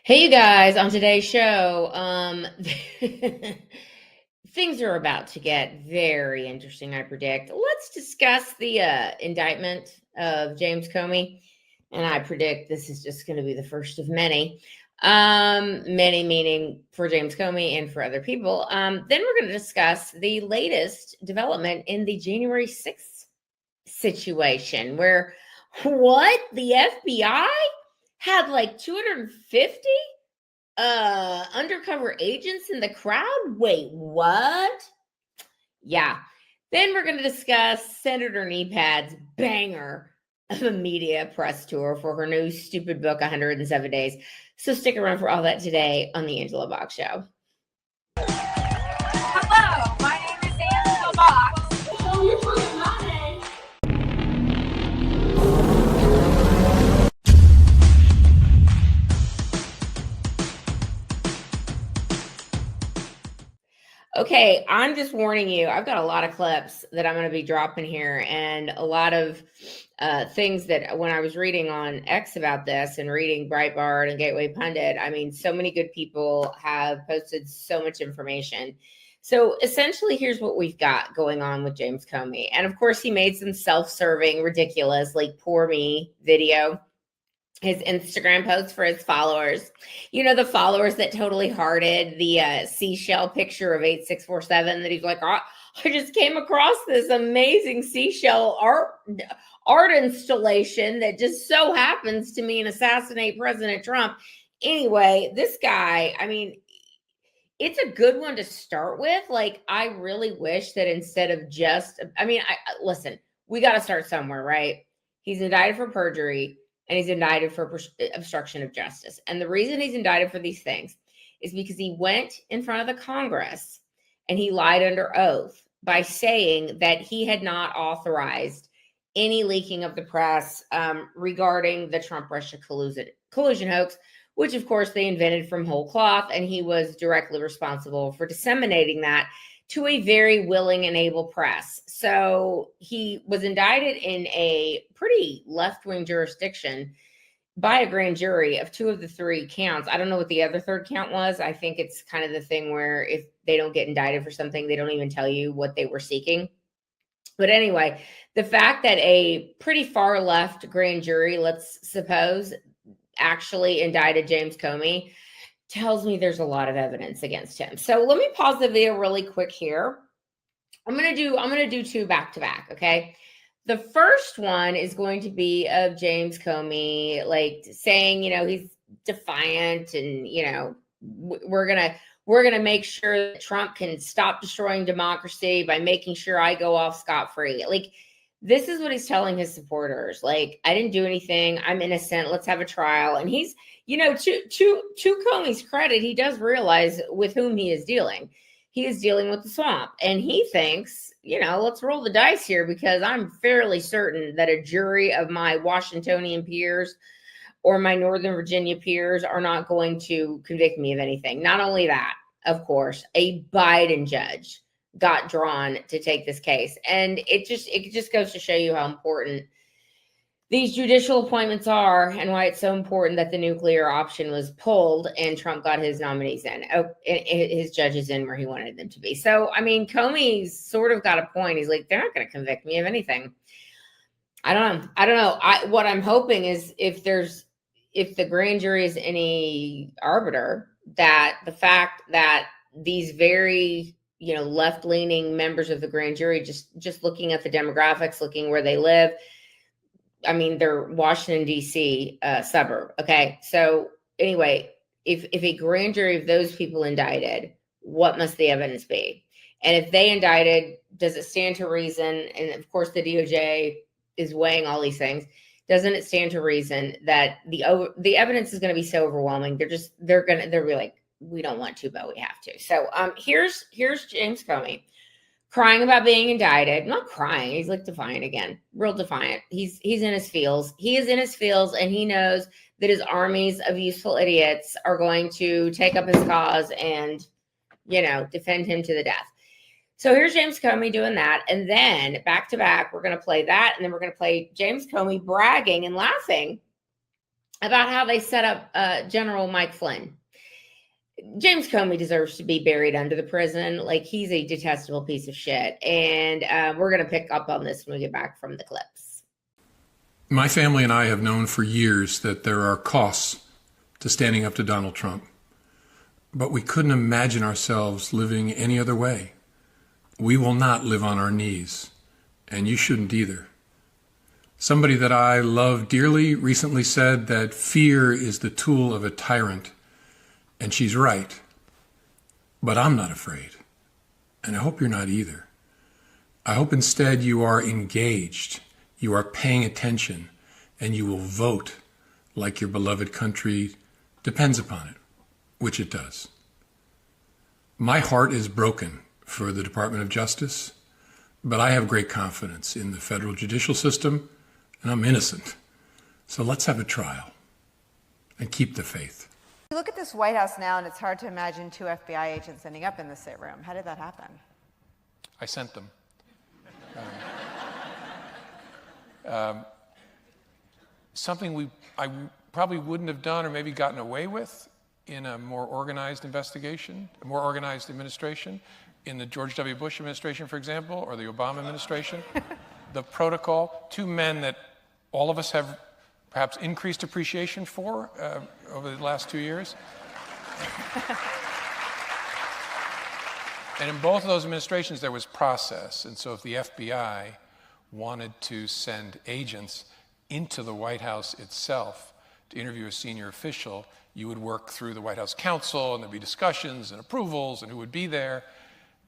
Hey, you guys, on today's show, things are about to get very interesting, I predict. Let's discuss the indictment of James Comey, and I predict this is just going to be the first of many. Many meaning for James Comey and for other people. Then we're going to discuss the latest development in the January 6th situation, where what the FBI had like 250 undercover agents in the crowd. Wait, what? Yeah. Then we're going to discuss Senator Kneepad's banger of a media press tour for her new stupid book, 107 Days. So stick around for all that today on the Angela Box Show. Hello, my name is Angela Box. So you're talking my name. Okay, I'm just warning you. I've got a lot of clips that I'm going to be dropping here, and a lot of things that when I was reading on X about this and reading Breitbart and Gateway Pundit, I mean, so many good people have posted so much information. So essentially, here's what we've got going on with James Comey. And of course, he made some self-serving, ridiculous, like poor me video, his Instagram post for his followers. You know, the followers that totally hearted the seashell picture of 8647 that he's like, oh, I just came across this amazing seashell art installation that just so happens to mean assassinate President Trump. Anyway, this guy, I mean, it's a good one to start with. Like, I really wish that instead of just, I mean, listen, we got to start somewhere, right? He's indicted for perjury and he's indicted for obstruction of justice. And the reason he's indicted for these things is because he went in front of the Congress and he lied under oath by saying that he had not authorized any leaking of the press regarding the Trump-Russia collusion hoax, which of course they invented from whole cloth, and he was directly responsible for disseminating that to a very willing and able press. So he was indicted in a pretty left-wing jurisdiction by a grand jury of two of the three counts. I don't know what the other third count was. I think it's kind of the thing where if they don't get indicted for something, they don't even tell you what they were seeking. But anyway, the fact that a pretty far left grand jury, let's suppose, actually indicted James Comey tells me there's a lot of evidence against him. So let me pause the video really quick here. I'm gonna do two back to back. Okay. The first one is going to be of James Comey, like saying, you know, he's defiant and, you know, we're gonna make sure that Trump can stop destroying democracy by making sure I go off scot-free. Like, this is what he's telling his supporters. Like, I didn't do anything. I'm innocent. Let's have a trial. And he's, you know, to Comey's credit, he does realize with whom he is dealing. He is dealing with the swamp. And he thinks, you know, let's roll the dice here because I'm fairly certain that a jury of my Washingtonian peers or my Northern Virginia peers are not going to convict me of anything. Not only that, of course, a Biden judge got drawn to take this case. And it just goes to show you how important these judicial appointments are and why it's so important that the nuclear option was pulled and Trump got his nominees in, his judges in where he wanted them to be. So, I mean, Comey's sort of got a point. He's like, they're not going to convict me of anything. I don't know. What I'm hoping is if the grand jury is any arbiter, that the fact that these very, you know, left-leaning members of the grand jury, just looking at the demographics, looking where they live, I mean, they're Washington, D.C. Suburb. Okay. So anyway, if a grand jury of those people indicted, what must the evidence be? And if they indicted, does it stand to reason? And of course, the DOJ is weighing all these things. Doesn't it stand to reason that the evidence is going to be so overwhelming? They're be like, we don't want to, but we have to. So here's James Comey crying about being indicted. Not crying. He's like defiant again, real defiant. He's in his feels. He is in his feels, and he knows that his armies of useful idiots are going to take up his cause and, you know, defend him to the death. So here's James Comey doing that. And then back to back, we're going to play that. And then we're going to play James Comey bragging and laughing about how they set up General Mike Flynn. James Comey deserves to be buried under the prison. Like, he's a detestable piece of shit. And we're going to pick up on this when we get back from the clips. My family and I have known for years that there are costs to standing up to Donald Trump. But we couldn't imagine ourselves living any other way. We will not live on our knees, and you shouldn't either. Somebody that I love dearly recently said that fear is the tool of a tyrant, and she's right. But I'm not afraid, and I hope you're not either. I hope instead you are engaged, you are paying attention, and you will vote like your beloved country depends upon it, which it does. My heart is broken for the Department of Justice, but I have great confidence in the federal judicial system, and I'm innocent. So let's have a trial and keep the faith. You look at this White House now, and it's hard to imagine 2 FBI agents ending up in the sit room. How did that happen? I sent them. Something I probably wouldn't have done or maybe gotten away with in a more organized investigation, a more organized administration, in the George W. Bush administration, for example, or the Obama administration. The protocol, 2 men that all of us have perhaps increased appreciation for over the last 2 years. And in both of those administrations, there was process. And so if the FBI wanted to send agents into the White House itself to interview a senior official, you would work through the White House counsel, and there'd be discussions and approvals and who would be there.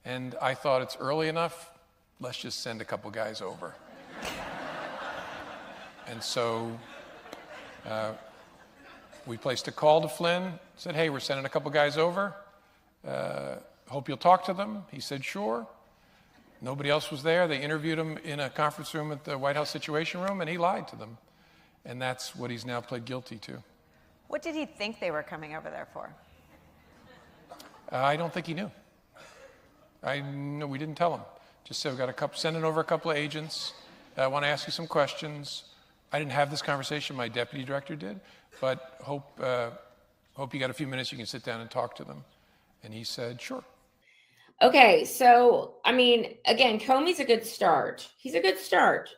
And I thought, it's early enough, let's just send a couple guys over. And so we placed a call to Flynn, said, hey, we're sending a couple guys over. Hope you'll talk to them. He said, sure. Nobody else was there. They interviewed him in a conference room at the White House Situation Room, and he lied to them. And that's what he's now pled guilty to. What did he think they were coming over there for? I don't think he knew. No, we didn't tell him. Just said, we got sending over a couple of agents. I want to ask you some questions. I didn't have this conversation. My deputy director did. But hope you got a few minutes. You can sit down and talk to them. And he said, sure. Okay, so, I mean, again, Comey's a good start. He's a good start.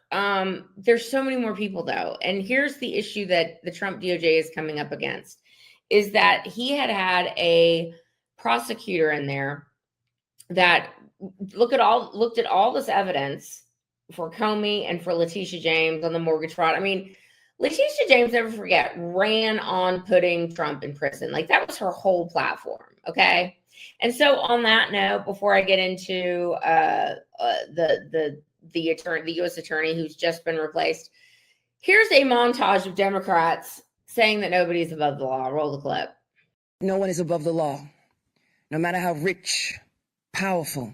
There's so many more people, though. And here's the issue that the Trump DOJ is coming up against, is that he had a prosecutor in there that looked at all this evidence for Comey and for Letitia James on the mortgage fraud. I mean, Letitia James, never forget, ran on putting Trump in prison. Like, that was her whole platform, okay? And so on that note, before I get into the U.S. attorney who's just been replaced, here's a montage of Democrats saying that nobody is above the law. Roll the clip. No one is above the law, no matter how rich, powerful,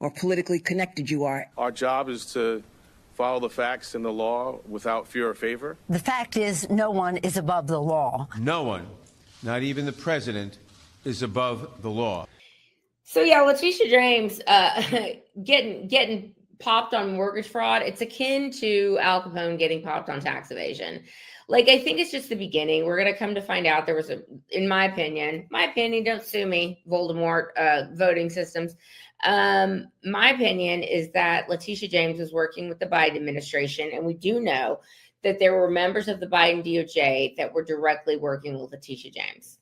or politically connected you are. Our job is to follow the facts and the law without fear or favor. The fact is, no one is above the law. No one, not even the president, is above the law. So yeah, Letitia James getting popped on mortgage fraud. It's akin to Al Capone getting popped on tax evasion. Like, I think it's just the beginning. We're going to come to find out there was in my opinion, don't sue me, Voldemort, voting systems. My opinion is that Letitia James was working with the Biden administration. And we do know that there were members of the Biden DOJ that were directly working with Letitia James.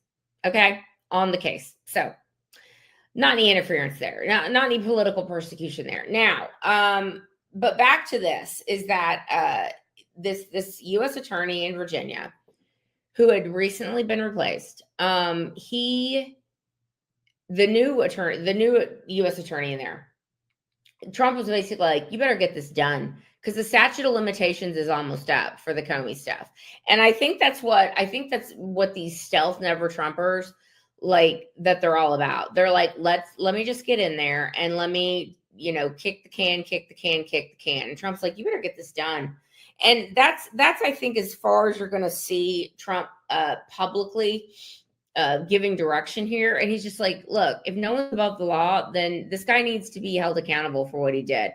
Okay. On the case. So not any interference there, not any political persecution there. Now, but back to this is that this U.S. attorney in Virginia who had recently been replaced, the new U.S. attorney in there, Trump was basically like, you better get this done because the statute of limitations is almost up for the Comey stuff. And I think that's what these stealth never Trumpers, like, that they're all about. They're like, let me just get in there and let me, kick the can. And Trump's like, you better get this done. And that's I think, as far as you're going to see Trump publicly giving direction here. And he's just like, look, if no one's above the law, then this guy needs to be held accountable for what he did.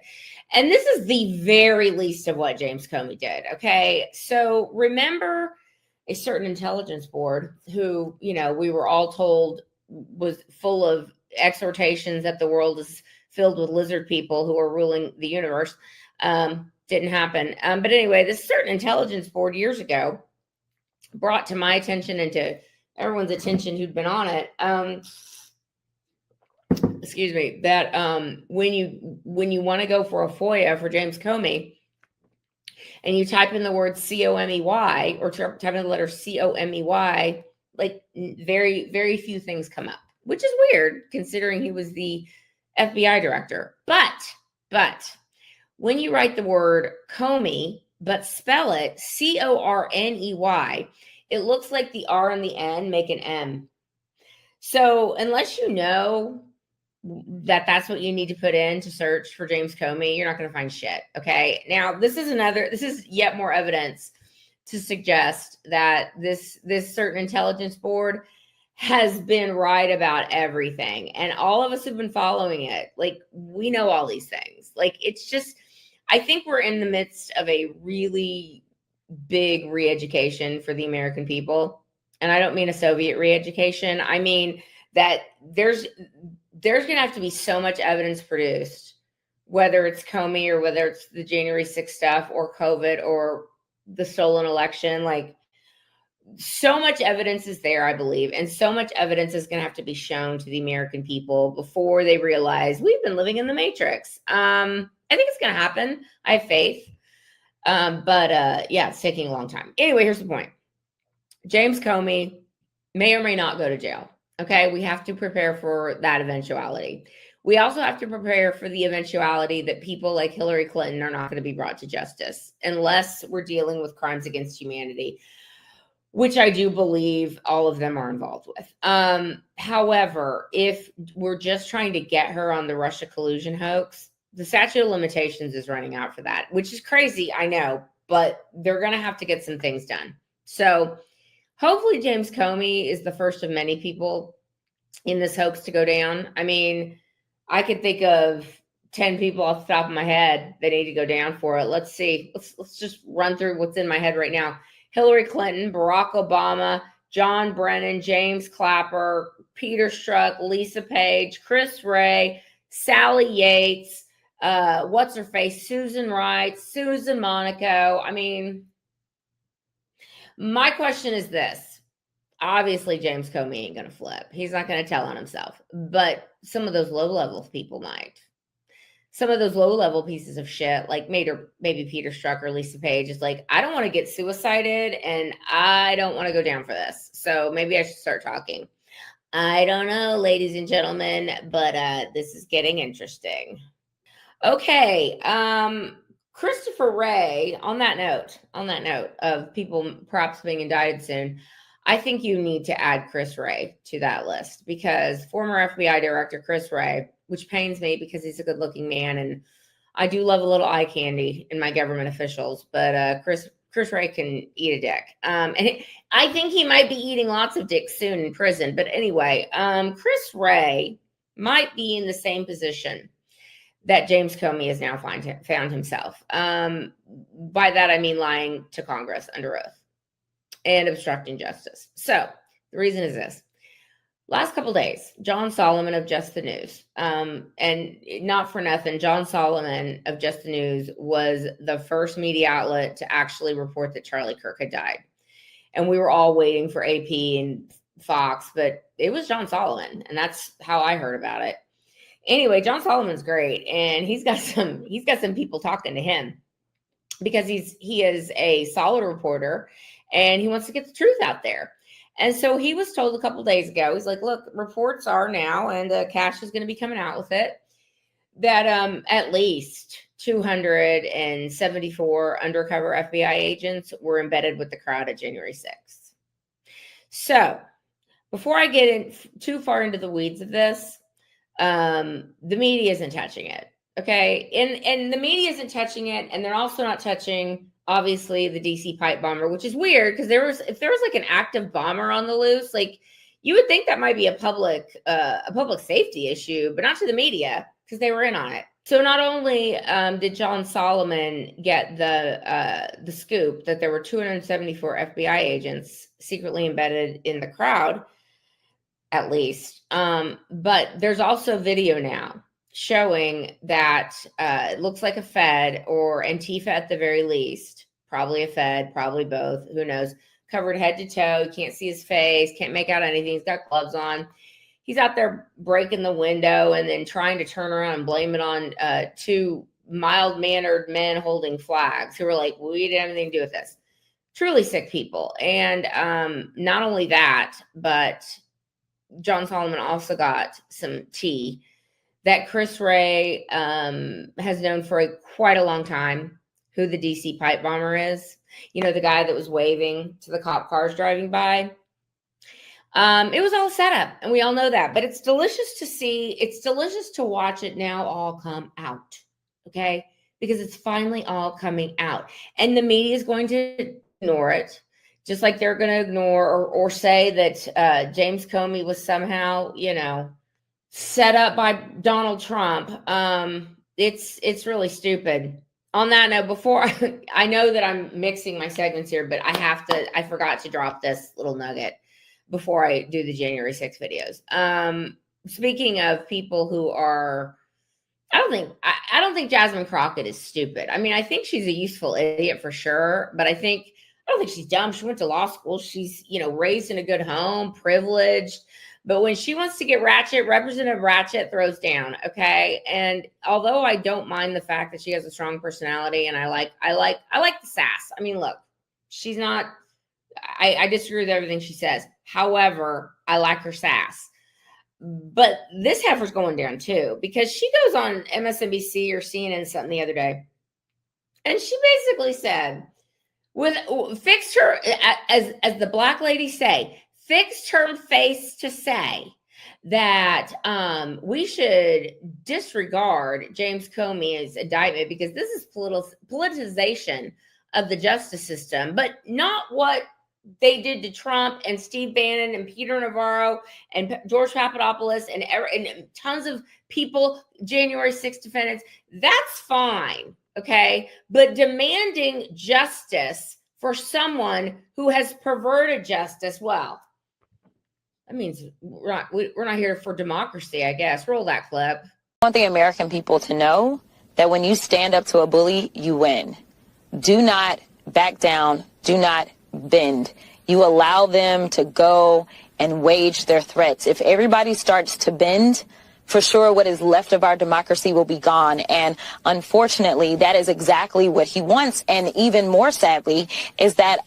And this is the very least of what James Comey did. Okay. So remember a certain intelligence board who, we were all told was full of exhortations that the world is filled with lizard people who are ruling the universe. Didn't happen. But anyway, this certain intelligence board years ago brought to my attention and to everyone's attention who'd been on it, that when you want to go for a FOIA for James Comey and you type in the word COMEY or type in the letter COMEY, like very, very few things come up, which is weird considering he was the FBI director. But when you write the word Comey, but spell it CORNEY, it looks like the R and the N make an M. So unless you know that that's what you need to put in to search for James Comey, you're not going to find shit. Okay. Now this is yet more evidence to suggest that this certain intelligence board has been right about everything. And all of us have been following it. Like, we know all these things. Like, it's just, I think we're in the midst of a really big re-education for the American people. And I don't mean a Soviet re-education. I mean that there's going to have to be so much evidence produced, whether it's Comey or whether it's the January 6th stuff or COVID or the stolen election. Like, so much evidence is there, I believe. And so much evidence is going to have to be shown to the American people before they realize we've been living in the Matrix. I think it's going to happen. I have faith. But it's taking a long time. Anyway, here's the point. James Comey may or may not go to jail. Okay. We have to prepare for that eventuality. We also have to prepare for the eventuality that people like Hillary Clinton are not going to be brought to justice unless we're dealing with crimes against humanity, which I do believe all of them are involved with. However, if we're just trying to get her on the Russia collusion hoax, the statute of limitations is running out for that, which is crazy, I know, but they're going to have to get some things done. So hopefully James Comey is the first of many people in this hoax to go down. I mean, I could think of 10 people off the top of my head that need to go down for it. Let's see. Let's just run through what's in my head right now. Hillary Clinton, Barack Obama, John Brennan, James Clapper, Peter Strzok, Lisa Page, Chris Wray, Sally Yates, what's her face? Susan Wright, Susan Monaco. I mean, my question is this. Obviously, James Comey ain't going to flip. He's not going to tell on himself. But some of those low-level people might. Some of those low-level pieces of shit, like maybe Peter Strzok or Lisa Page, is like, I don't want to get suicided, and I don't want to go down for this. So maybe I should start talking. I don't know, ladies and gentlemen, but this is getting interesting. Okay, Christopher Wray, on that note of people perhaps being indicted soon, I think you need to add Chris Wray to that list, because former FBI Director Chris Wray, which pains me because he's a good-looking man, and I do love a little eye candy in my government officials, but Chris Wray can eat a dick. And I think he might be eating lots of dicks soon in prison. But anyway, Chris Wray might be in the same position that James Comey has now found himself. By that, I mean lying to Congress under oath and obstructing justice. So the reason is this. Last couple days, John Solomon of Just the News, and not for nothing, John Solomon of Just the News was the first media outlet to actually report that Charlie Kirk had died. And we were all waiting for AP and Fox, but it was John Solomon, and that's how I heard about it. Anyway, John Solomon's great, and he's got some people talking to him because he is a solid reporter, and he wants to get the truth out there. And so he was told a couple days ago, he's like, look, reports are now, and Cash is going to be coming out with it, that at least 274 undercover FBI agents were embedded with the crowd at January 6th. So before I get in too far into the weeds of this, the media isn't touching it. Okay. And the media isn't touching it. And they're also not touching, obviously, the DC pipe bomber, which is weird because if there was like an active bomber on the loose, like you would think that might be a public safety issue, but not to the media because they were in on it. So not only did John Solomon get the scoop that there were 274 FBI agents secretly embedded in the crowd, at least, but there's also video now showing that it looks like a Fed or Antifa at the very least, probably a Fed, probably both, who knows, covered head to toe. You can't see his face, can't make out anything. He's got gloves on. He's out there breaking the window and then trying to turn around and blame it on two mild-mannered men holding flags who were like, we didn't have anything to do with this. Truly sick people. And not only that, but John Solomon also got some tea that Chris Wray has known for quite a long time who the DC pipe bomber is. You know, the guy that was waving to the cop cars driving by. It was all set up, and we all know that, but it's delicious to see. It's delicious to watch it now all come out, okay? Because it's finally all coming out, and the media is going to ignore it, just like they're going to ignore or say that James Comey was somehow, you know, set up by Donald Trump. It's really stupid. On that note, before I know that I'm mixing my segments here, but I forgot to drop this little nugget before I do the January 6th videos. Speaking of people who are, I don't think Jasmine Crockett is stupid. I mean, I think she's a useful idiot for sure, but I don't think she's dumb. She went to law school. She's, you know, raised in a good home, privileged. But when she wants to get Ratchet, Representative Ratchet throws down. Okay. And although I don't mind the fact that she has a strong personality and I like the sass. I mean, look, she's not, I disagree with everything she says. However, I like her sass. But this heifer's going down too, because she goes on MSNBC or CNN something the other day. And she basically said, fixed her, as the black ladies say, fixed her face to say that we should disregard James Comey's indictment because this is politicization of the justice system, but not what they did to Trump and Steve Bannon and Peter Navarro and George Papadopoulos and tons of people, January 6th defendants. That's fine, okay? But demanding justice for someone who has perverted justice, well, that means we're not here for democracy, I guess. Roll that clip. I want the American people to know that when you stand up to a bully, you win. Do not back down. Do not bend. You allow them to go and wage their threats. If everybody starts to bend, for sure what is left of our democracy will be gone. And unfortunately, that is exactly what he wants. And even more sadly is that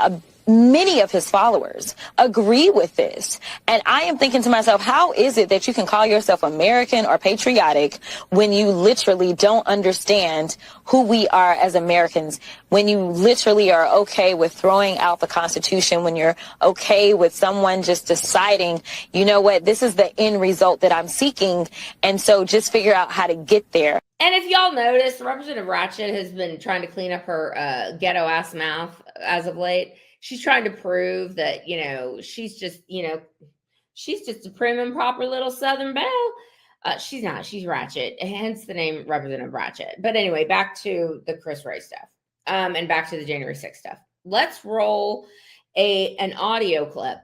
many of his followers agree with this. And I am thinking to myself, how is it that you can call yourself American or patriotic when you literally don't understand who we are as Americans, when you literally are okay with throwing out the Constitution, when you're okay with someone just deciding, you know what, this is the end result that I'm seeking, and so just figure out how to get there. And if y'all notice, Representative Ratchet has been trying to clean up her ghetto-ass mouth as of late. She's trying to prove that, you know, she's just a prim and proper little Southern belle. She's not. She's Ratchet, hence the name Representative Ratchet. But anyway, back to the Chris Wray stuff and back to the January 6th stuff. Let's roll an audio clip.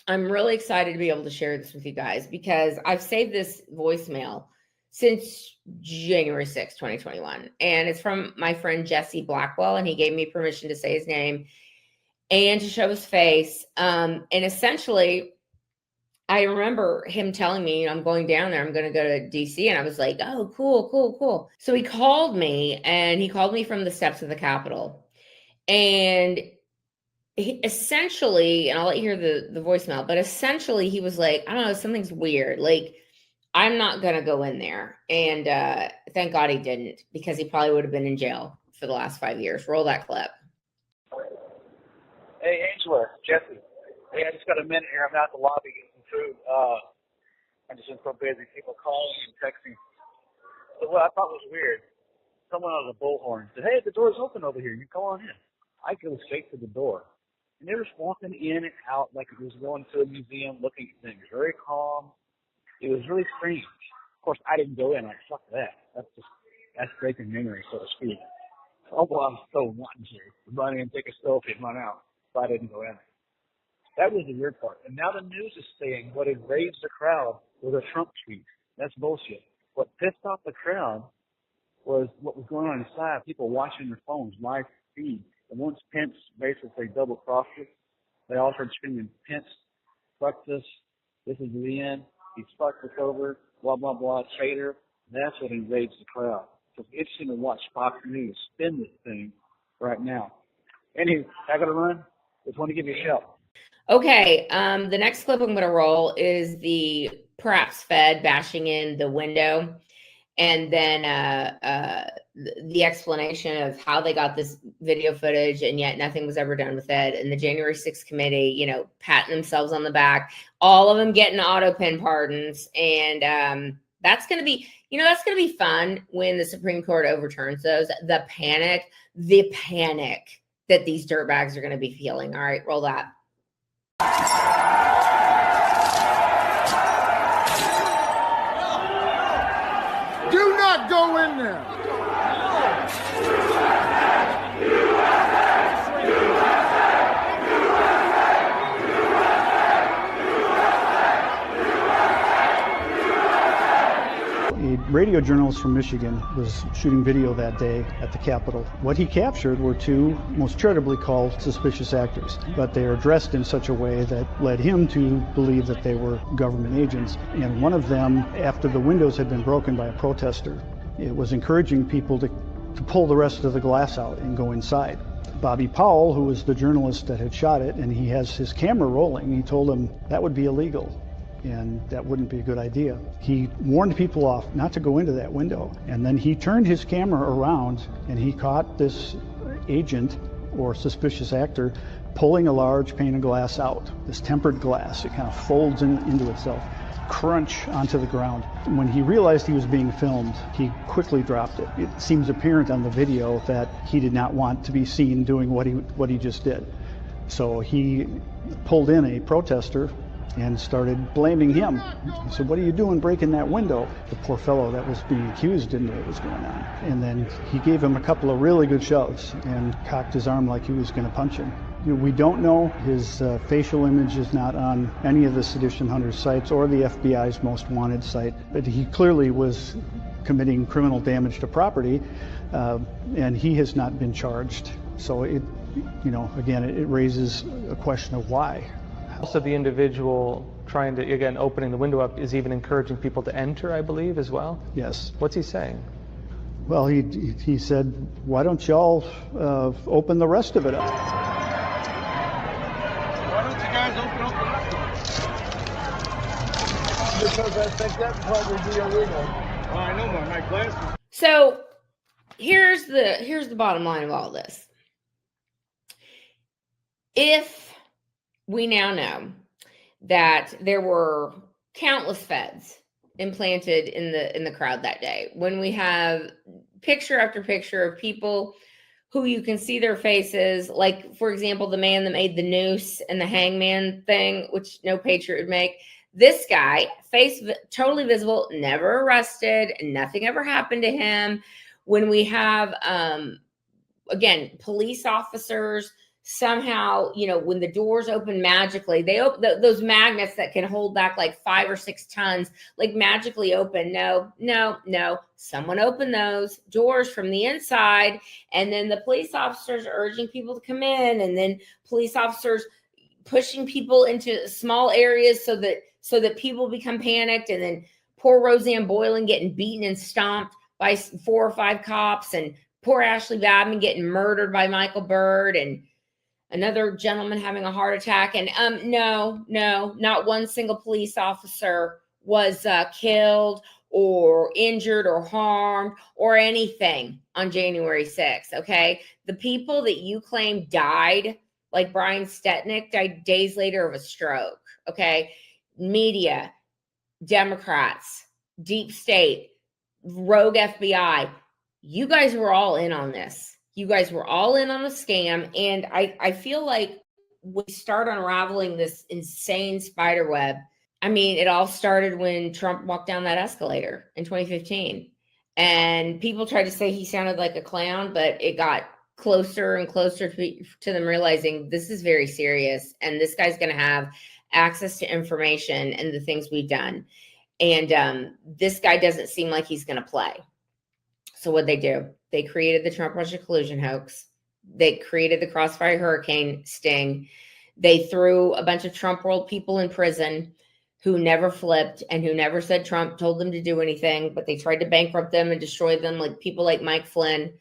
I'm really excited to be able to share this with you guys because I've saved this voicemail since January 6, 2021. And it's from my friend Jesse Blackwell, and he gave me permission to say his name and to show his face. And essentially, I remember him telling me, I'm going down there, I'm going to go to DC. And I was like, oh, cool. So he called me, and he called me from the steps of the Capitol. And he essentially, and I'll let you hear the voicemail, but essentially he was like, I don't know, something's weird. Like, I'm not going to go in there. And thank God he didn't, because he probably would have been in jail for the last 5 years. Roll that clip. Hey, Angela, Jesse. Hey, I just got a minute here. I'm out the lobby getting some food. I've just been so busy, people calling and texting. So what I thought was weird, someone on the bullhorn said, hey, the door's open over here. You go on in. I go straight to the door. And they were just walking in and out like it was going to a museum looking at things. Very calm. It was really strange. course, I didn't go in. Like, fuck that. That's breaking memory, so to speak. Oh, well, I'm so wanting to run in, take a selfie, and run out. So I didn't go in. That was the weird part. And now the news is saying what enraged the crowd was a Trump tweet. That's bullshit. What pissed off the crowd was what was going on inside. People watching their phones, live feed. And once Pence basically double-crossed it, they all started screaming, Pence, fuck this. This is the end. He's fucked us over. Blah, blah, blah. Traitor. That's what enraged the crowd. So it's interesting to watch Fox News spin this thing right now. Anyway, I got to run. Just want to give you a shout. Okay, the next clip I'm going to roll is the perhaps Fed bashing in the window, and then the explanation of how they got this video footage, and yet nothing was ever done with it. And the January 6th committee, you know, patting themselves on the back, all of them getting auto pen pardons, and that's going to be, you know, that's going to be fun when the Supreme Court overturns those. The panic that these dirtbags are going to be feeling. All right, roll that. Do not go in there. A radio journalist from Michigan was shooting video that day at the Capitol. What he captured were two most charitably called suspicious actors, but they are dressed in such a way that led him to believe that they were government agents. And one of them, after the windows had been broken by a protester, it was encouraging people to pull the rest of the glass out and go inside. Bobby Powell, who was the journalist that had shot it, and he has his camera rolling, he told him that would be illegal. And that wouldn't be a good idea. He warned people off not to go into that window. And then he turned his camera around and he caught this agent or suspicious actor pulling a large pane of glass out, this tempered glass. It kind of folds into itself, crunch onto the ground. When he realized he was being filmed, he quickly dropped it. It seems apparent on the video that he did not want to be seen doing what he just did. So he pulled in a protester and started blaming him. He said, "What are you doing breaking that window?" The poor fellow that was being accused didn't know what was going on. And then he gave him a couple of really good shoves and cocked his arm like he was going to punch him. You know, we don't know. His facial image is not on any of the Sedition Hunters sites or the FBI's most wanted site, but he clearly was committing criminal damage to property, and he has not been charged. So it, you know, again, it raises a question of why. Also, the individual trying to, again, opening the window up is even encouraging people to enter, I believe, as well? Yes. What's he saying? Well, he said, why don't y'all open the rest of it up? Why don't you guys open up the rest of it? Because I think that probably be illegal. Oh, I know my glasses. So here's the bottom line of all this. If we now know that there were countless feds implanted in the crowd that day, when we have picture after picture of people who you can see their faces, like, for example, the man that made the noose and the hangman thing, which no patriot would make. This guy, face totally visible, never arrested, nothing ever happened to him. When we have, again, police officers somehow, you know, when the doors open magically, they open those magnets that can hold back like 5 or 6 tons, like magically open. No. Someone opened those doors from the inside, and then the police officers urging people to come in, and then police officers pushing people into small areas so that people become panicked, and then poor Roseanne Boylan getting beaten and stomped by 4 or 5 cops, and poor Ashley Babbitt getting murdered by Michael Byrd, and another gentleman having a heart attack. And no, not one single police officer was killed or injured or harmed or anything on January 6th, okay? The people that you claim died, like Brian Stetnick, died days later of a stroke, okay? Media, Democrats, deep state, rogue FBI, you guys were all in on this. You guys were all in on the scam. And I feel like we start unraveling this insane spider web. I mean, it all started when Trump walked down that escalator in 2015. And people tried to say he sounded like a clown, but it got closer and closer to them realizing this is very serious. And this guy's going to have access to information and the things we've done. And this guy doesn't seem like he's going to play. So what'd they do? They created the Trump-Russia collusion hoax. They created the Crossfire Hurricane sting. They threw a bunch of Trump world people in prison who never flipped and who never said Trump told them to do anything, but they tried to bankrupt them and destroy them, like people like Mike Flynn,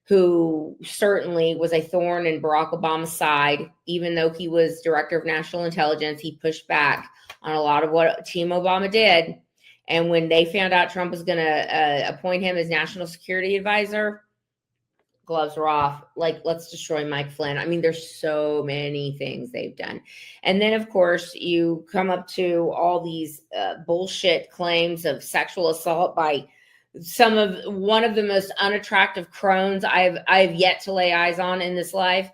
who certainly was a thorn in Barack Obama's side. Even though he was director of national intelligence, he pushed back on a lot of what Team Obama did. And when they found out Trump was going to appoint him as national security advisor, gloves were off. Like, let's destroy Mike Flynn. I mean, there's so many things they've done. And then, of course, you come up to all these bullshit claims of sexual assault by one of the most unattractive crones I've yet to lay eyes on in this life,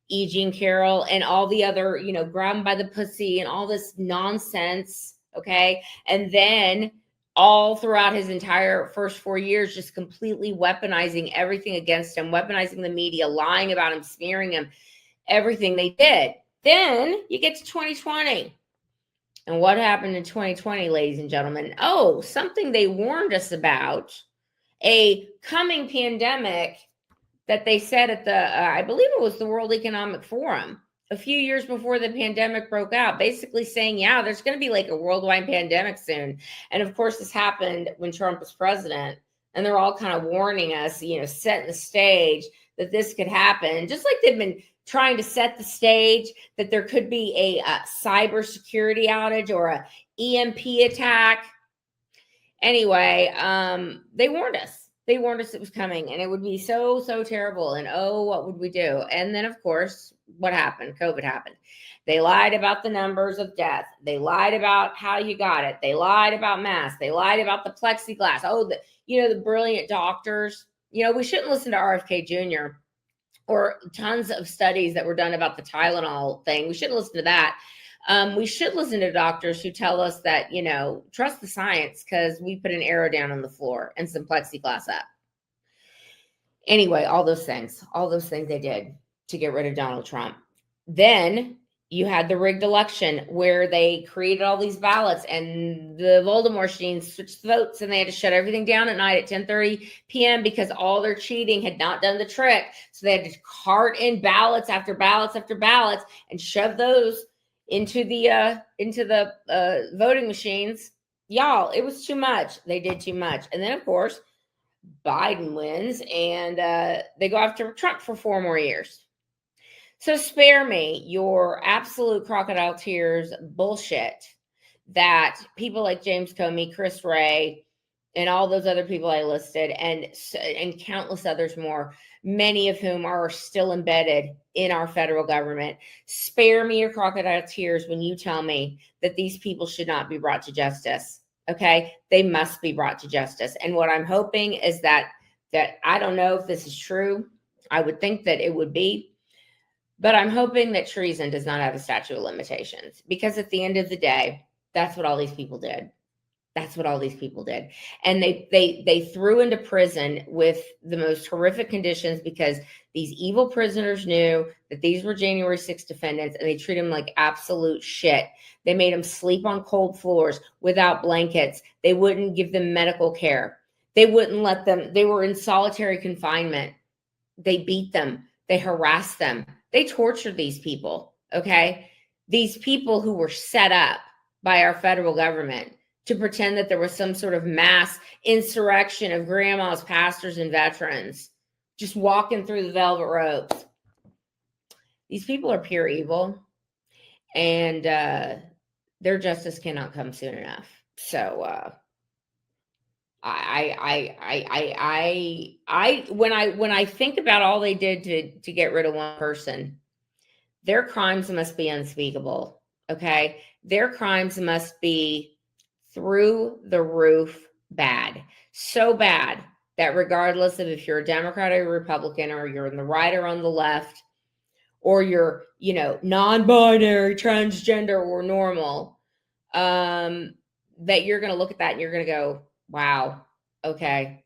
E. Jean Carroll, and all the other, grab him by the pussy and all this nonsense. Okay. And then all throughout his entire first 4 years, just completely weaponizing everything against him, weaponizing the media, lying about him, smearing him, everything they did. Then you get to 2020. And what happened in 2020, ladies and gentlemen? Oh, something they warned us about, a coming pandemic that they said at the, I believe it was the World Economic Forum, a few years before the pandemic broke out, basically saying, yeah, there's going to be like a worldwide pandemic soon. And of course, this happened when Trump was president. And they're all kind of warning us, setting the stage that this could happen. Just like they've been trying to set the stage that there could be a cybersecurity outage or a EMP attack. Anyway, they warned us. They warned us it was coming and it would be so, so terrible. And oh, what would we do? And then, of course, what happened? COVID happened. They lied about the numbers of death. They lied about how you got it. They lied about masks. They lied about the plexiglass. Oh, the brilliant doctors. We shouldn't listen to RFK Jr. or tons of studies that were done about the Tylenol thing. We shouldn't listen to that. We should listen to doctors who tell us that, trust the science because we put an arrow down on the floor and some plexiglass up. Anyway, all those things they did to get rid of Donald Trump. Then you had the rigged election where they created all these ballots and the Voldemort machines switched votes and they had to shut everything down at night at 10:30 p.m. because all their cheating had not done the trick. So they had to cart in ballots after ballots after ballots and shove those into the voting machines. Y'all, it was too much. They did too much. And then, of course, Biden wins and they go after Trump for 4 more years. So spare me your absolute crocodile tears bullshit that people like James Comey, Chris Wray, and all those other people I listed, and countless others more, many of whom are still embedded in our federal government. Spare me your crocodile tears when you tell me that these people should not be brought to justice. Okay? They must be brought to justice. And what I'm hoping is that I don't know if this is true. I would think that it would be. But I'm hoping that treason does not have a statute of limitations, because at the end of the day, that's what all these people did. That's what all these people did. And they threw into prison with the most horrific conditions because these evil prisoners knew that these were January 6th defendants and they treated them like absolute shit. They made them sleep on cold floors without blankets. They wouldn't give them medical care. They wouldn't let them. They were in solitary confinement. They beat them. They harassed them. They tortured these people, okay? These people who were set up by our federal government to pretend that there was some sort of mass insurrection of grandmas, pastors, and veterans just walking through the velvet ropes. These people are pure evil, and their justice cannot come soon enough. So when I think about all they did to get rid of one person, their crimes must be unspeakable. Okay, their crimes must be through the roof bad, so bad that regardless of if you're a Democrat or a Republican, or you're on the right or on the left, or you're non-binary, transgender, or normal, that you're going to look at that and you're going to go, wow, okay,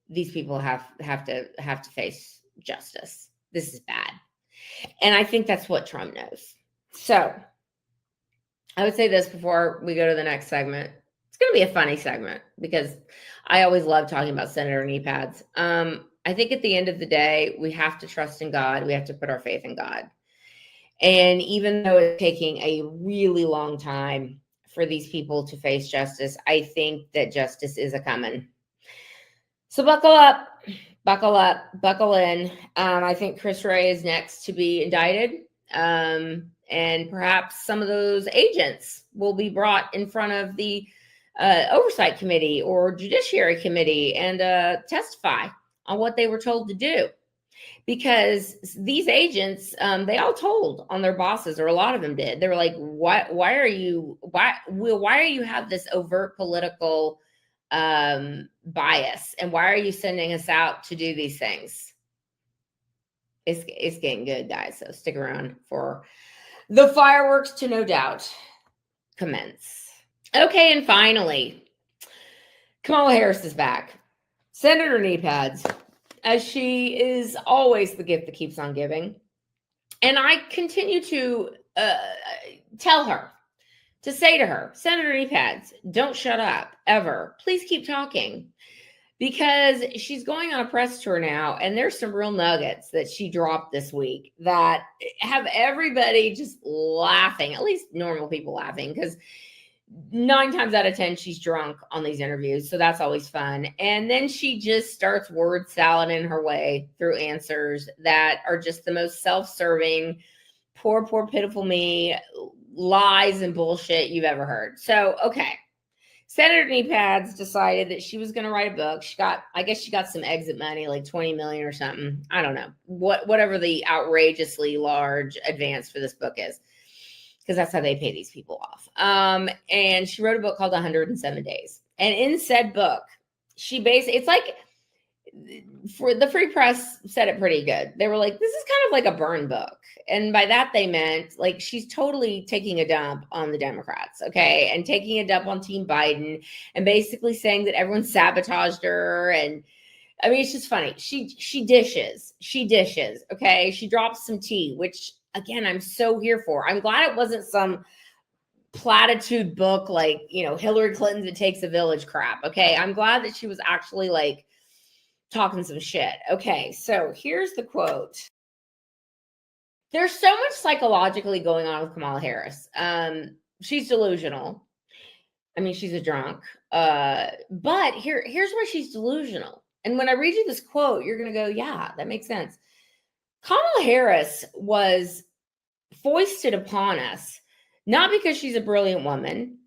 these people have to face justice. This is bad. And I think that's what Trump knows. So I would say this before we go to the next segment. It's going to be a funny segment because I always love talking about senator knee pads. I think at the end of the day, we have to trust in God. We have to put our faith in God. And even though it's taking a really long time for these people to face justice, I think that justice is a coming. So buckle up, buckle in. I think Chris Wray is next to be indicted. And perhaps some of those agents will be brought in front of the Oversight Committee or Judiciary Committee and testify on what they were told to do. Because these agents, they all told on their bosses, or a lot of them did. They were like, why are you have this overt political bias? And why are you sending us out to do these things? It's getting good, guys. So stick around for the fireworks to no doubt commence. Okay, and finally, Kamala Harris is back. Senator knee pads, as she is always the gift that keeps on giving. And I continue to say to her, Senator knee pads, don't shut up, ever. Please keep talking. Because she's going on a press tour now, and there's some real nuggets that she dropped this week that have everybody just laughing, at least normal people laughing, because 9 times out of 10, she's drunk on these interviews. So that's always fun. And then she just starts word salading her way through answers that are just the most self-serving, poor, pitiful me, lies and bullshit you've ever heard. So, okay. Senator knee pads decided that she was going to write a book. I guess she got some exit money, like 20 million or something. I don't know. Whatever the outrageously large advance for this book is. Because that's how they pay these people off. And she wrote a book called 107 Days. And in said book, it's like, for the Free Press said it pretty good. They were like, this is kind of like a burn book. And by that, they meant like, she's totally taking a dump on the Democrats. Okay. And taking a dump on Team Biden and basically saying that everyone sabotaged her. And I mean, it's just funny. She dishes. Okay. She drops some tea, which again, I'm so here for. I'm glad it wasn't some platitude book like, Hillary Clinton's It Takes a Village crap. Okay. I'm glad that she was actually like talking some shit. Okay. So here's the quote. There's so much psychologically going on with Kamala Harris. She's delusional. I mean, she's a drunk. But here's why she's delusional. And when I read you this quote, you're going to go, yeah, that makes sense. Kamala Harris was foisted upon us, not because she's a brilliant woman,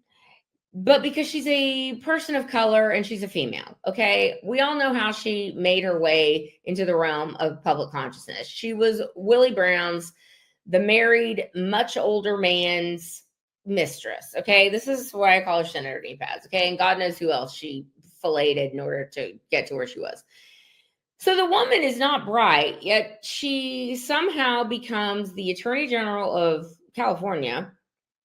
but because she's a person of color and she's a female. Okay. We all know how she made her way into the realm of public consciousness. She was Willie Brown's, the married, much older man's mistress. Okay. This is why I call her Senator knee pads. Okay. And God knows who else she filleted in order to get to where she was. So the woman is not bright, yet she somehow becomes the Attorney General of California.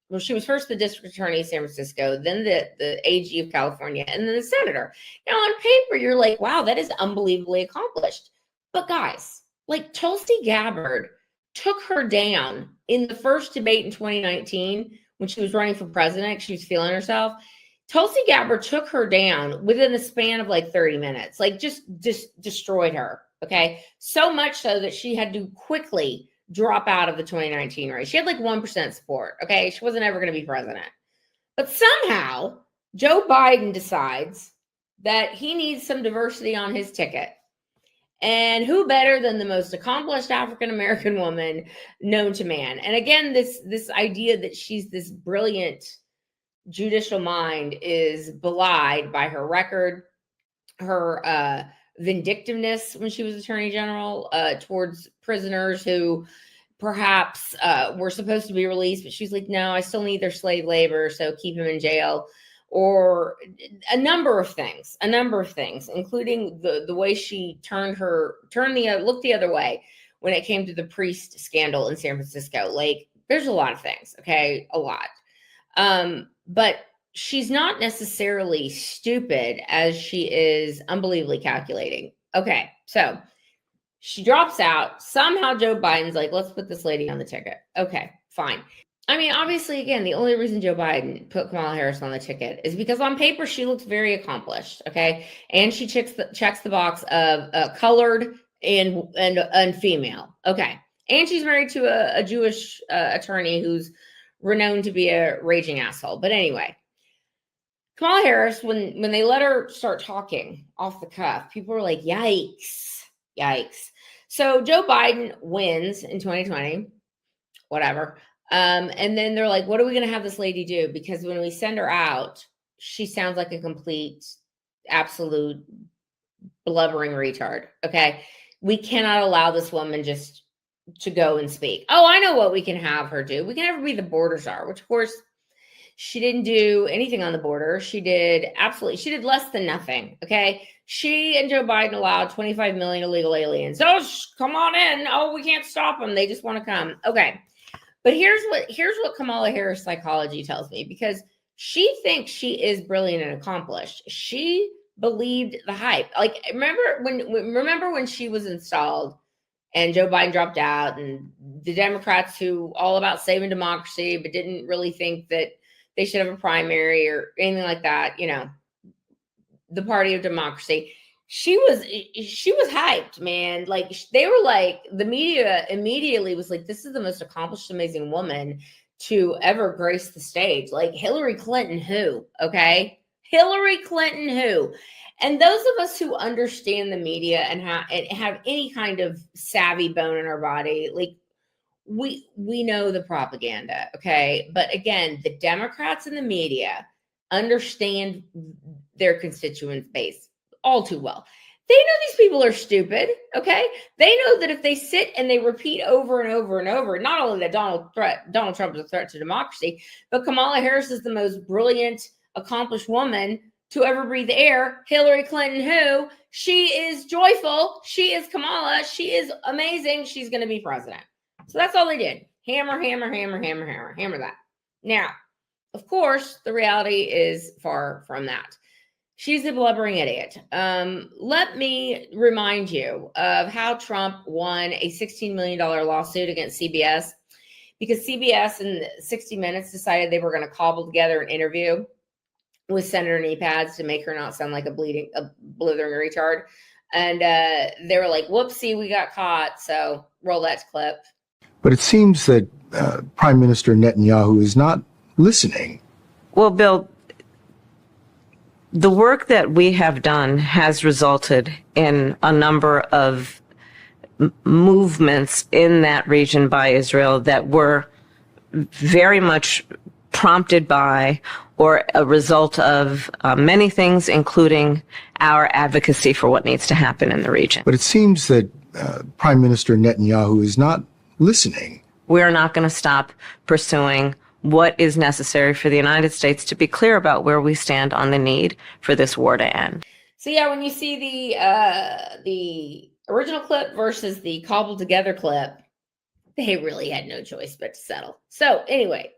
Well, she was first the District Attorney of San Francisco, then the AG of California, and then the senator. Now, on paper, you're like, wow, that is unbelievably accomplished. But guys, like Tulsi Gabbard took her down in the first debate in 2019 when she was running for president. She was feeling herself. Tulsi Gabbard took her down within the span of like 30 minutes, like just destroyed her. Okay. So much so that she had to quickly drop out of the 2019 race. She had like 1% support. Okay. She wasn't ever going to be president. But somehow Joe Biden decides that he needs some diversity on his ticket. And who better than the most accomplished African-American woman known to man? And again, this idea that she's this brilliant judicial mind is belied by her record, her vindictiveness when she was attorney general towards prisoners who perhaps were supposed to be released, but she's like, no, I still need their slave labor, so keep them in jail. Or a number of things, including the way she looked the other way when it came to the priest scandal in San Francisco. Like, there's a lot of things, okay, a lot. But she's not necessarily stupid as she is unbelievably calculating. Okay, so she drops out. Somehow Joe Biden's like, let's put this lady on the ticket. Okay, fine. I mean, obviously, again, the only reason Joe Biden put Kamala Harris on the ticket is because on paper, she looks very accomplished, okay? And she checks the box of colored and female, okay? And she's married to a Jewish attorney who's renowned to be a raging asshole. But anyway, Kamala Harris, when they let her start talking off the cuff, people were like, yikes, yikes. So Joe Biden wins in 2020, whatever. And then they're like, what are we going to have this lady do? Because when we send her out, she sounds like a complete, absolute blubbering retard. Okay. We cannot allow this woman just to go and speak. Oh, I know what we can have her do. We can have her be the border czar, which of course she didn't do anything on the border. She did less than nothing. Okay. She and Joe Biden allowed 25 million illegal aliens. Oh, come on in. Oh, we can't stop them. They just want to come. Okay. But here's what Kamala Harris psychology tells me, because she thinks she is brilliant and accomplished. She believed the hype. Like, remember when she was installed and Joe Biden dropped out, and the Democrats, who all about saving democracy, but didn't really think that they should have a primary or anything like that, you know, the party of democracy. She was hyped, man. Like, they were like, the media immediately was like, this is the most accomplished, amazing woman to ever grace the stage. Like, Hillary Clinton, who? Okay. Hillary Clinton, who? And those of us who understand the media and have any kind of savvy bone in our body, like, we know the propaganda. Okay. But again, the Democrats and the media understand their constituent base all too well. They know these people are stupid, okay? They know that if they sit and they repeat over and over and over, not only that Donald Trump is a threat to democracy, but Kamala Harris is the most brilliant, accomplished woman to ever breathe air. Hillary Clinton, who? She is joyful. She is Kamala. She is amazing. She's going to be president. So that's all they did. Hammer, hammer, hammer, hammer, hammer, hammer that. Now, of course, the reality is far from that. She's a blubbering idiot. Let me remind you of how Trump won a $16 million lawsuit against CBS, because CBS in 60 Minutes decided they were going to cobble together an interview with Senator Knee Pads to make her not sound like a blithering retard. And they were like, whoopsie, we got caught. So roll that clip. But it seems that Prime Minister Netanyahu is not listening. Well, Bill, the work that we have done has resulted in a number of movements in that region by Israel that were very much prompted by or a result of many things, including our advocacy for what needs to happen in the region. But it seems that Prime Minister Netanyahu is not listening. We're not going to stop pursuing what is necessary for the United States to be clear about where we stand on the need for this war to end. So yeah, when you see the original clip versus the cobbled together clip, they really had no choice but to settle. So anyway,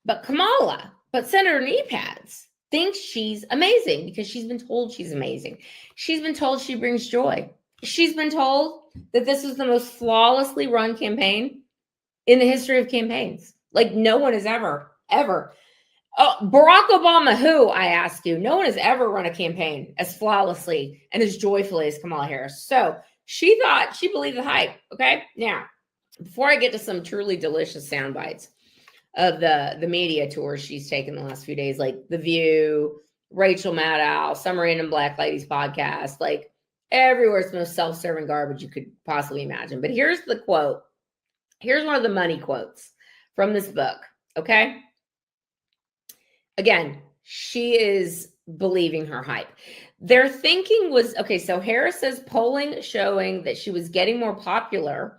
but Senator Knee Pads thinks she's amazing because she's been told she's amazing. She's been told she brings joy. She's been told that this was the most flawlessly run campaign in the history of campaigns. Like, no one has ever. Oh, Barack Obama, who, I ask you, no one has ever run a campaign as flawlessly and as joyfully as Kamala Harris. So she believed the hype. Okay. Now, before I get to some truly delicious sound bites of the media tours she's taken the last few days, like The View, Rachel Maddow, some random Black Ladies podcast, like everywhere, it's the most self-serving garbage you could possibly imagine. But here's the quote. Here's one of the money quotes from this book. Okay. Again, she is believing her hype. Their thinking was, okay, so Harris says polling showing that she was getting more popular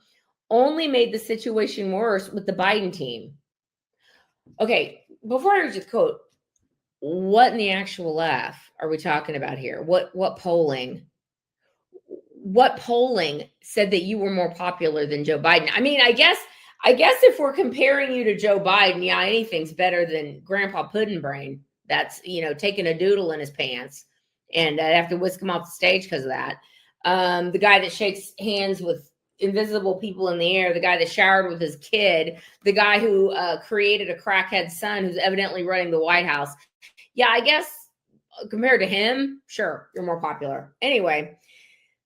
only made the situation worse with the Biden team. Okay, before I read the quote, what in the actual F are we talking about here? What polling? What polling said that you were more popular than Joe Biden? I mean, I guess I guess if we're comparing you to Joe Biden, yeah, anything's better than Grandpa Puddin' Brain. That's, taking a doodle in his pants. And I have to whisk him off the stage because of that. The guy that shakes hands with invisible people in the air, the guy that showered with his kid, the guy who created a crackhead son who's evidently running the White House. Yeah, I guess compared to him, sure, you're more popular. Anyway,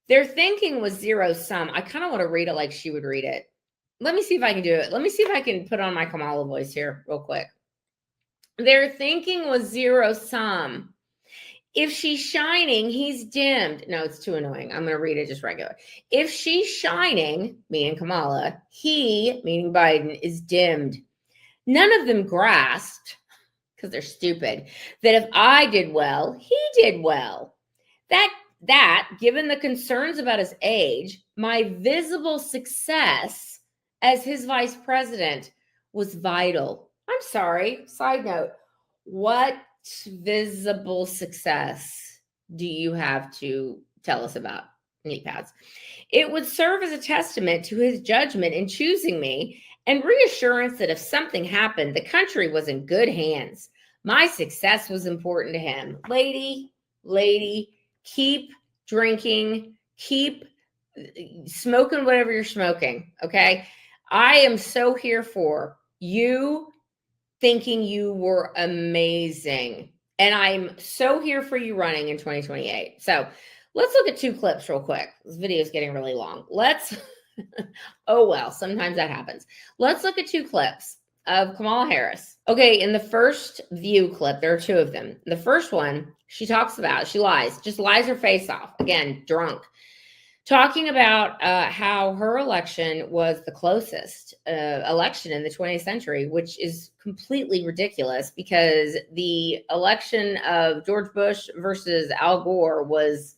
their thinking was zero sum. I kind of want to read it like she would read it. Let me see if I can do it. Let me see if I can put on my Kamala voice here real quick. Their thinking was zero sum. If she's shining, he's dimmed. No, it's too annoying. I'm going to read it just regular. If she's shining, meaning Kamala, he, meaning Biden, is dimmed. None of them grasped, because they're stupid, that if I did well, he did well. That, given the concerns about his age, my visible success as his vice president was vital. I'm sorry. Side note. What visible success do you have to tell us about, knee pads? It would serve as a testament to his judgment in choosing me and reassurance that if something happened, the country was in good hands. My success was important to him. Lady, keep drinking, keep smoking whatever you're smoking, okay? I am so here for you thinking you were amazing. And I'm so here for you running in 2028. So let's look at 2 clips real quick. This video is getting really long. Oh, well, sometimes that happens. Let's look at 2 clips of Kamala Harris. Okay, in the first view clip, there are 2 of them. The first one, she just lies her face off. Again, drunk. Talking about how her election was the closest election in the 20th century, which is completely ridiculous because the election of George Bush versus Al Gore was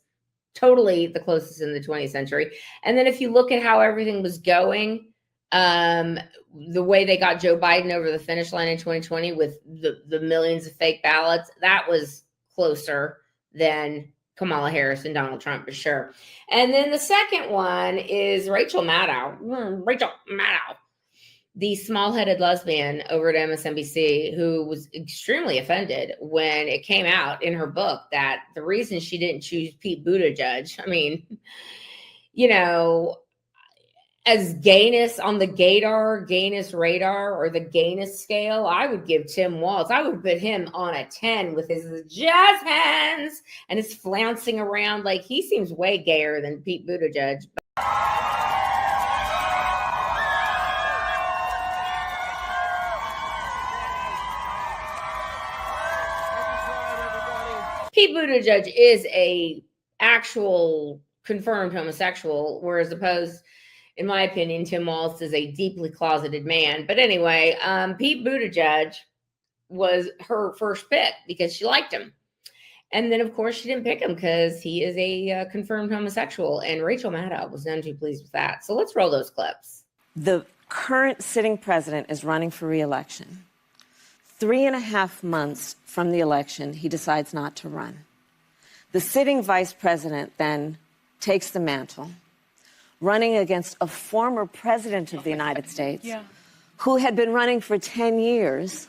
totally the closest in the 20th century. And then if you look at how everything was going, the way they got Joe Biden over the finish line in 2020 with the millions of fake ballots, that was closer than Kamala Harris and Donald Trump, for sure. And then the second one is Rachel Maddow, the small-headed lesbian over at MSNBC, who was extremely offended when it came out in her book that the reason she didn't choose Pete Buttigieg, I mean, as gayness on the gayness radar or the gayness scale, I would give Tim Walz, I would put him on a 10 with his jazz hands and his flouncing around. Like, he seems way gayer than Pete Buttigieg. Pete Buttigieg is a actual confirmed homosexual, whereas opposed, in my opinion, Tim Walz is a deeply closeted man. But anyway, Pete Buttigieg was her first pick because she liked him. And then, of course, she didn't pick him because he is a confirmed homosexual. And Rachel Maddow was none too pleased with that. So let's roll those clips. The current sitting president is running for re-election. 3.5 months from the election, he decides not to run. The sitting vice president then takes the mantle, running against a former president of the United States who had been running for 10 years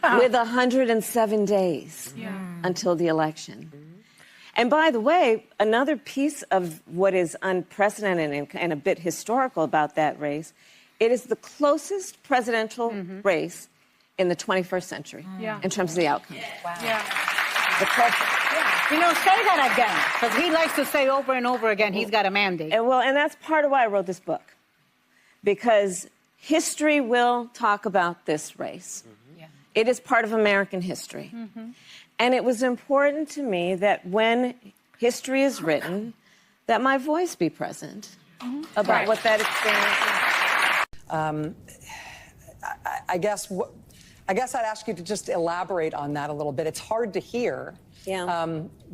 with 107 days until the election. And by the way, another piece of what is unprecedented and a bit historical about that race, it is the closest presidential race in the 21st century in terms of the outcome. Say that again, because he likes to say over and over again he's got a mandate. And that's part of why I wrote this book, because history will talk about this race. It is part of American history. And it was important to me that when history is written, that my voice be present about what that experience is. I guess I'd ask you to just elaborate on that a little bit. It's hard to hear.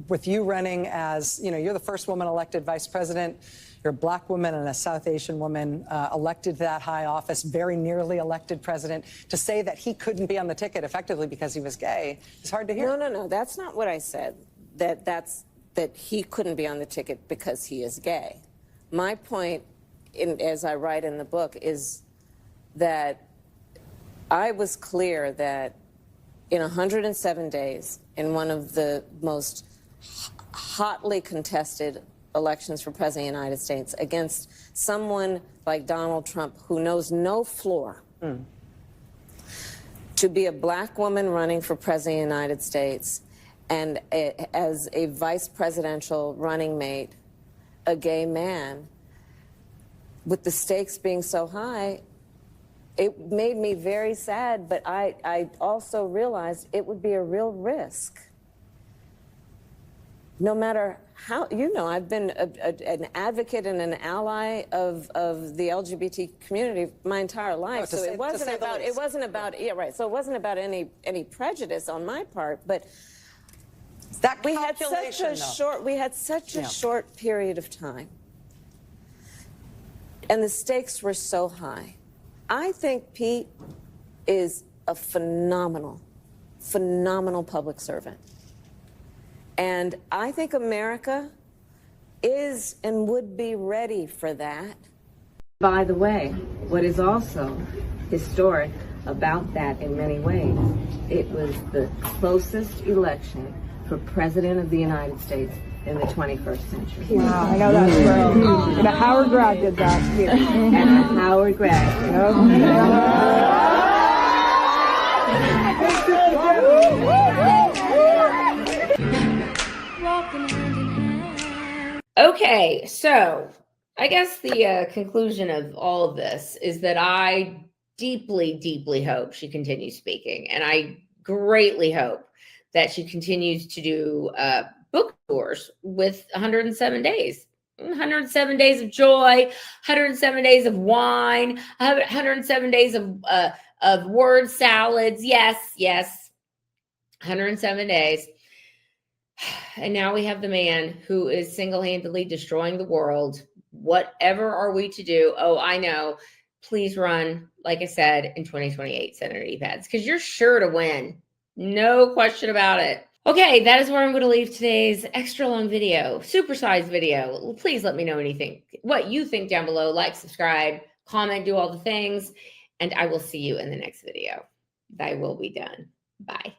With you running as, you're the first woman elected vice president. You're a black woman and a South Asian woman elected to that high office, very nearly elected president. To say that he couldn't be on the ticket effectively because he was gay is hard to hear. No. That's not what I said, that he couldn't be on the ticket because he is gay. My point, as I write in the book, is that I was clear that in 107 days, in one of the most hotly contested elections for President of the United States, against someone like Donald Trump, who knows no floor, to be a black woman running for President of the United States and as a vice presidential running mate, a gay man, with the stakes being so high, it made me very sad, but I also realized it would be a real risk. No matter how, I've been an advocate and an ally of the LGBT community my entire life. So it wasn't about, yeah, right. So it wasn't about any prejudice on my part, but that we had such a short period of time. And the stakes were so high. I think Pete is a phenomenal public servant. And I think America is and would be ready for that. By the way, what is also historic about that in many ways, it was the closest election for President of the United States in the 21st century. Wow, I know that's true. And a Howard grad did that too. And a Howard grad. Okay, so I guess the conclusion of all of this is that I deeply, deeply hope she continues speaking. And I greatly hope that she continues to do book tours with 107 days. 107 days of joy, 107 days of wine, 107 days of word salads. Yes, 107 days. And now we have the man who is single-handedly destroying the world. Whatever are we to do? Oh, I know. Please run, like I said, in 2028, Senator Epads, because you're sure to win. No question about it. Okay, that is where I'm going to leave today's extra long video, supersized video. Please let me know what you think down below. Like, subscribe, comment, do all the things, and I will see you in the next video. Thy will be done. Bye.